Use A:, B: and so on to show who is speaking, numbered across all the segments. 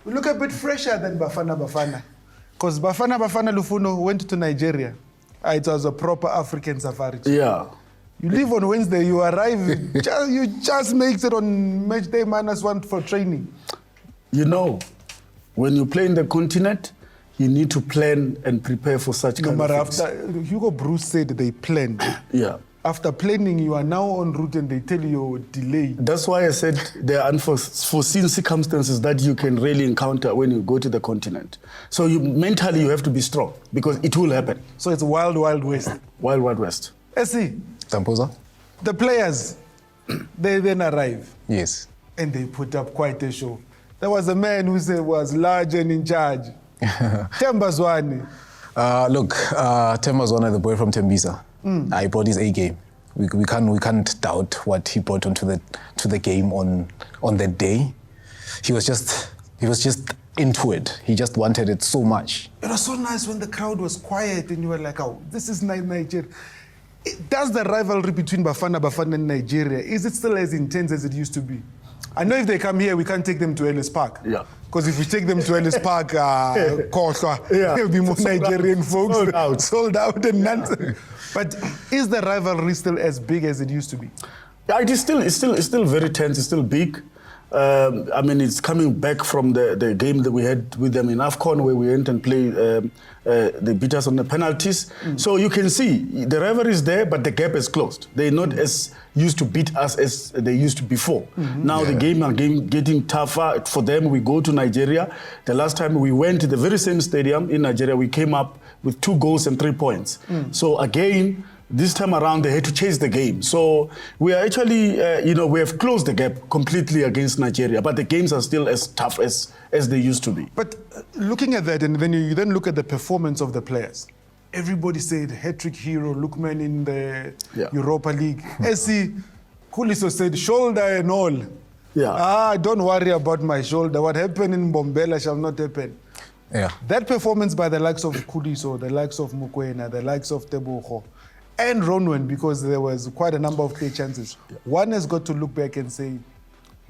A: We look a bit fresher than Bafana Bafana. Because Bafana Bafana Lufuno went to Nigeria. It was a proper African safari.
B: Yeah.
A: You leave on Wednesday, you arrive, you just make it on match day -1 for training.
B: You know, when you play in the continent, you need to plan and prepare for such kind of things.
A: After Hugo Bruce said they planned.
B: Yeah.
A: After planning, you are now en route and they tell you you're delayed.
B: That's why I said there are unforeseen circumstances that you can really encounter when you go to the continent. So mentally you have to be strong because it will happen.
A: So it's wild, wild west.
B: Wild, wild west.
A: Essie,
C: Tampoza?
A: the players, they then arrive.
C: Yes.
A: And they put up quite a show. There was a man who said was large and in charge. Tembazwani.
C: Look, Tembazwani, the boy from Tembisa, he brought his A game. We can't doubt what he brought onto the game on that day. He was just into it. He just wanted it so much.
A: It was so nice when the crowd was quiet and you were like, oh, this is Nigeria. Does the rivalry between Bafana Bafana and Nigeria, is it still as intense as it used to be? I know if they come here, we can't take them to Ellis Park.
B: Yeah.
A: Because if we take them to Ellis Park, there'll be more Nigerian folks. Sold out and nonsense. But is the rivalry still as big as it used to be?
B: Yeah, it's still very tense. It's still big. I mean, it's coming back from the game that we had with them in AFCON where we went and played. They beat us on the penalties. So you can see the rivalry is there, but the gap is closed. They're not as used to beat us as they used to before. Now the game are getting tougher for them. We go to Nigeria. The last time we went to the very same stadium in Nigeria, we came up with 2 goals and 3 points. So again, this time around, they had to chase the game. So we are actually, we have closed the gap completely against Nigeria, but the games are still as tough as they used to be.
A: But looking at that, and then you then look at the performance of the players. Everybody said hat-trick hero, Lookman in the Europa League. Essie Kuliso said shoulder and all.
B: Yeah.
A: Don't worry about my shoulder. What happened in Bombela shall not happen.
C: Yeah.
A: That performance by the likes of Kuliso, the likes of Mukwena, the likes of Tebogo, and Ronwen, because there was quite a number of clear chances. One has got to look back and say,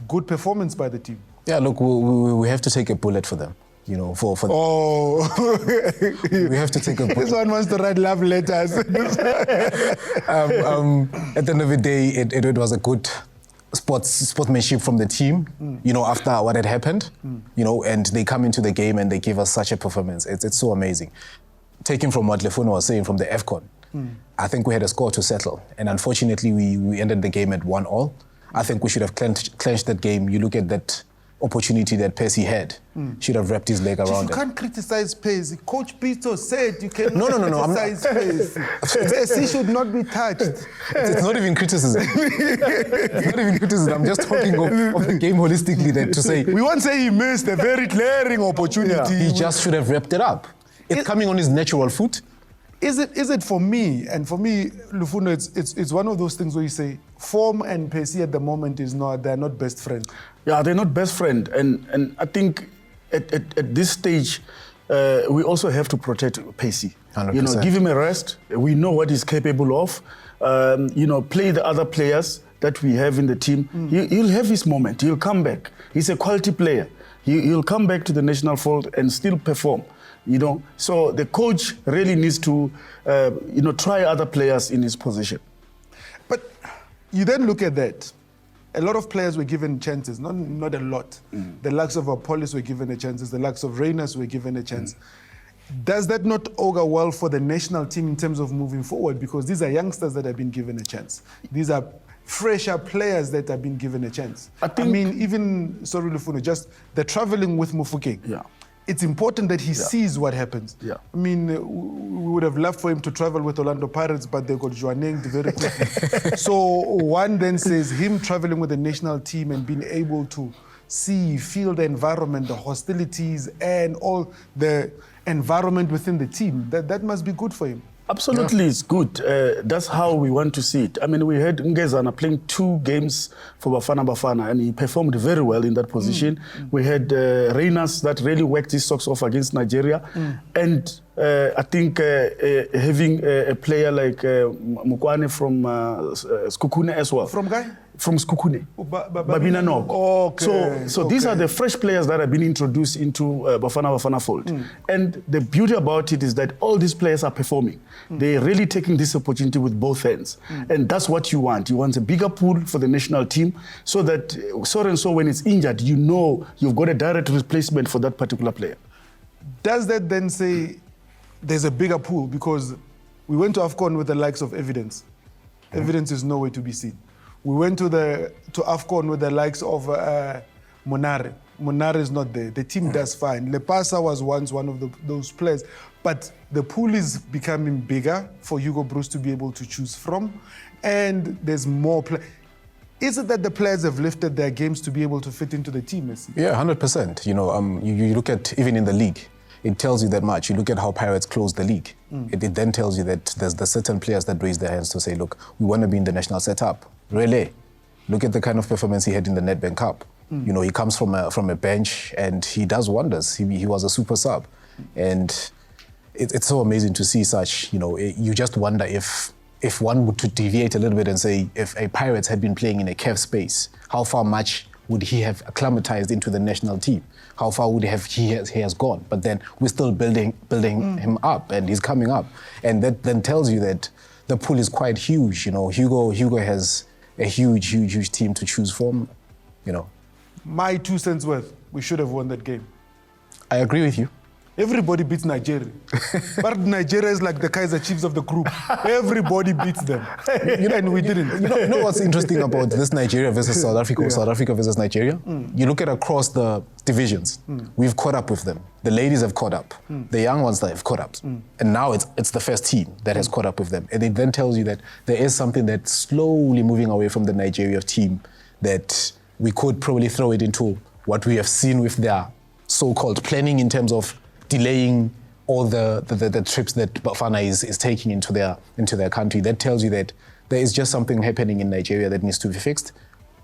A: good performance by the team.
C: Yeah, look, we have to take a bullet for them. You know, for we have to take a bullet.
A: This one wants to write love letters.
C: At the end of the day, it was a good sportsmanship from the team, you know, after what had happened, you know, and they come into the game and they give us such a performance. It's so amazing. Taking from what Lefuno was saying from the AFCON, I think we had a score to settle, and unfortunately we ended the game at 1-1. I think we should have clenched that game. You look at that opportunity that Percy had, should have wrapped his leg around it.
A: You can't criticize Percy. Coach Pito said you cannot
C: No.
A: criticize Percy. Percy should not be touched.
C: It's not even criticism. It's not even criticism. I'm just talking of the game holistically then to say.
A: We won't say he missed a very glaring opportunity.
C: He just should have wrapped it up. It's coming on his natural foot.
A: Is it for me, and for me, Lufuno, it's one of those things where you say form and Percy at the moment they're not best friends.
B: Yeah, they're not best friends, and I think at this stage we also have to protect Percy.
C: 100%.
B: You know, give him a rest. We know what he's capable of. You know, play the other players that we have in the team. He'll have his moment. He'll come back. He's a quality player. He'll come back to the national fold and still perform. You know, so the coach really needs to, try other players in his position.
A: But you then look at that. A lot of players were given chances, not a lot. The likes of Apollos were given a chance. The likes of Reyners were given a chance. Does that not augur well for the national team in terms of moving forward? Because these are youngsters that have been given a chance. These are fresher players that have been given a chance. Sorry, Lufuno, just the traveling with Mufokeng.
B: Yeah.
A: It's important that he sees what happens.
B: Yeah.
A: I mean, we would have loved for him to travel with Orlando Pirates, but they got Joaneng very quickly. So one then says him traveling with the national team and being able to feel the environment, the hostilities, and all the environment within the team, that must be good for him.
B: Absolutely, it's good. That's how we want to see it. I mean, we had Ngezana playing 2 games for Bafana Bafana, and he performed very well in that position. We had Reyners that really worked his socks off against Nigeria. And I think having a player like Mukwane from Skukune as well.
A: From guy?
B: From Skukune. Babina Nog.
A: Okay.
B: So these are the fresh players that have been introduced into Bafana Bafana fold. And the beauty about it is that all these players are performing. They're really taking this opportunity with both hands. And that's what you want. You want a bigger pool for the national team so that so when it's injured, you know you've got a direct replacement for that particular player.
A: Does that then say there's a bigger pool? Because we went to AFCON with the likes of Evidence. Evidence is nowhere to be seen. We went to AFCON with the likes of Monare. Monare is not there. The team does fine. Lepasa was once one of those players. But the pool is becoming bigger for Hugo Broos to be able to choose from. And there's more players. Is it that the players have lifted their games to be able to fit into the team, Messi? Yeah,
C: 100%. You know, you look at, even in the league, it tells you that much. You look at how Pirates closed the league. It then tells you that there's the certain players that raise their hands to say, look, we want to be in the national setup. Really? Look at the kind of performance he had in the Nedbank Cup. You know, he comes from a bench and he does wonders. He was a super sub. And it's so amazing to see such, you know, you just wonder if one would to deviate a little bit and say, if a Pirates had been playing in a CAF space, how far much would he have acclimatized into the national team? How far would he has gone? But then we're still building him up, and he's coming up. And that then tells you that the pool is quite huge. You know, Hugo has a huge team to choose from, you know.
A: My 2 cents worth, we should have won that game.
C: I agree with you.
A: Everybody beats Nigeria. But Nigeria is like the Kaiser Chiefs of the group. Everybody beats them. And we didn't.
C: You know what's interesting about this Nigeria versus South Africa or South Africa versus Nigeria? You look at across the divisions. We've caught up with them. The ladies have caught up. The young ones that have caught up. And now it's the first team that has caught up with them. And it then tells you that there is something that's slowly moving away from the Nigeria team, that we could probably throw it into what we have seen with their so-called planning in terms of delaying all the trips that Bafana is taking into their country. That tells you that there is just something happening in Nigeria that needs to be fixed.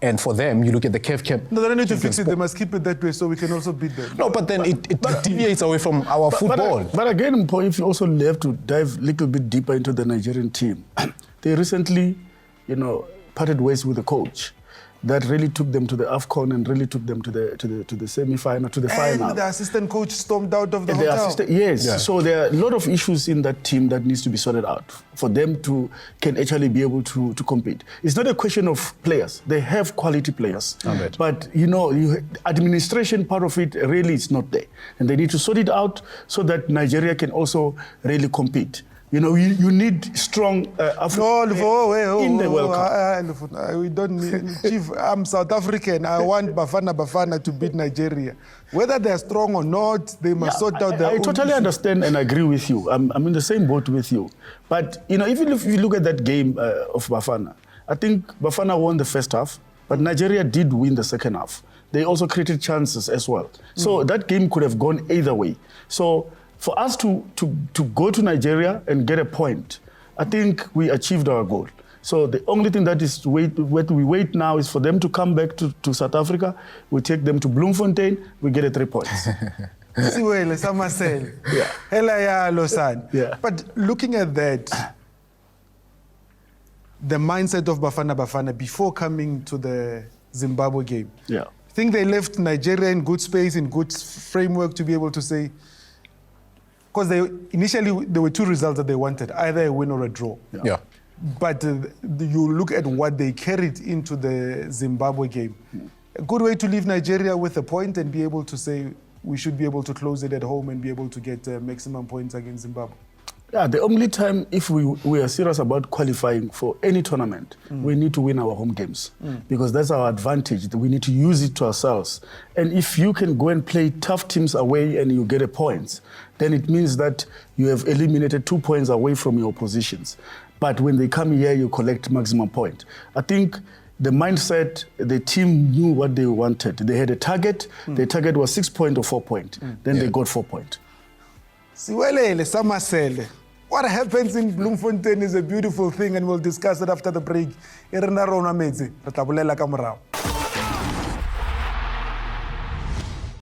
C: And for them, you look at the CAF camp.
A: No, they don't need to fix it. They must keep it that way so we can also beat them.
C: No, but then it deviates away from our football.
B: But again, if you also have to dive a little bit deeper into the Nigerian team, they recently, you know, parted ways with the coach. That really took them to the AFCON and really took them to the semi-final, to the final.
A: And the assistant coach stormed out of the hotel.
B: Yes. Yeah. So there are a lot of issues in that team that needs to be sorted out for them to can actually be able to compete. It's not a question of players. They have quality players. But, you know, administration part of it really is not there. And they need to sort it out so that Nigeria can also really compete. You know, you need strong African in the World Cup.
A: We don't need, Chief, I'm South African. I want Bafana Bafana to beat Nigeria. Whether they're strong or not, they must sort out their own.
B: I totally understand and agree with you. I'm in the same boat with you. But, you know, even if you look at that game of Bafana, I think Bafana won the first half, but Nigeria did win the second half. They also created chances as well. So that game could have gone either way. So for us to go to Nigeria and get a point, I think we achieved our goal. So the only thing that is what we wait now is for them to come back to South Africa. We take them to Bloemfontein, we get 3 points.
A: But looking at that, the mindset of Bafana Bafana before coming to the Zimbabwe game, I think they left Nigeria in good space, in good framework to be able to say, because initially there were 2 results that they wanted, either a win or a draw. But you look at what they carried into the Zimbabwe game. A good way to leave Nigeria with a point and be able to say we should be able to close it at home and be able to get maximum points against Zimbabwe.
B: Yeah, the only time if we are serious about qualifying for any tournament, we need to win our home games because that's our advantage. We need to use it to ourselves. And if you can go and play tough teams away and you get a point, then it means that you have eliminated 2 points away from your oppositions. But when they come here, you collect maximum point. I think the mindset, the team knew what they wanted. They had a target. The target was 6 points or 4 points. Then they got 4 points.
A: What happens in Bloemfontein is a beautiful thing, and we'll discuss it after the break.